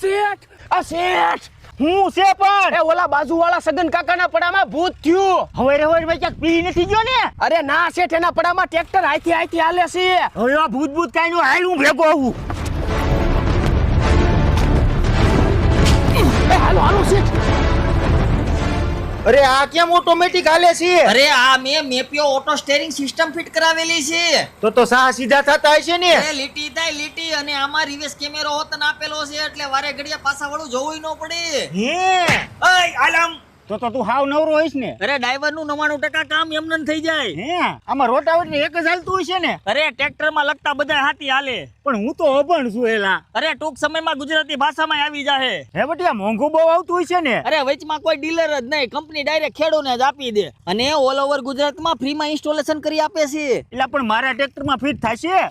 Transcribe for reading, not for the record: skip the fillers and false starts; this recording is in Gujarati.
શેઠ આ શેઠ હું છે પણ એ ઓલા બાજુવાળા સગન કાકાના પડામાં ભૂત થયું. હવે મેં ક્યાંક પી નથી ગયો ને. અરે ના શેઠ, એના પડામાં ટ્રેક્ટર હાથી હાલે છે. હવે આ ભૂત કાઈ નું હાલ હું ભેગો આવું. એ હાલો શેઠ. અરે આ કેમ ઓટોમેટિક હાલે છે? અરે આ મેં મેપિયો ઓટો સ્ટેરિંગ સિસ્ટમ ફિટ કરાવેલી છે. તો સા સીધા થતા હશે ને. એ લીટી થાય લીટી, અને આમાં રિવર્સ કેમેરો હોતન આપેલો છે એટલે વારે ઘડિયા પાછા વાળું જોવું ન પડે. હે અય આલમ, તો તું હાવ નવરો હોઈશ ને. અરે ડ્રાઈવર નું 99% કામ એમને થઈ જાય. હે આમાં રોટાવેટર એક જ હાલતું હશે ને. અરે ટ્રેક્ટર માં લગતા બધા હાથી હાલે. પણ હું તો અભણ છું એલા. અરે ટૂંક સમયમાં ગુજરાતી ભાષામાં આવી જાહે. હે બટિયા મોંઘું બહુ આવતું હશે ને. અરે વચમાં કોઈ ડીલર જ નહીં, કંપની ડાયરેક્ટ ખેડૂને જ આપી દે અને ઓલ ઓવર ગુજરાતમાં ફ્રીમાં ઇન્સ્ટોલેશન કરી આપે છે. એટલે પણ મારા ટ્રેક્ટરમાં ફિટ થશે.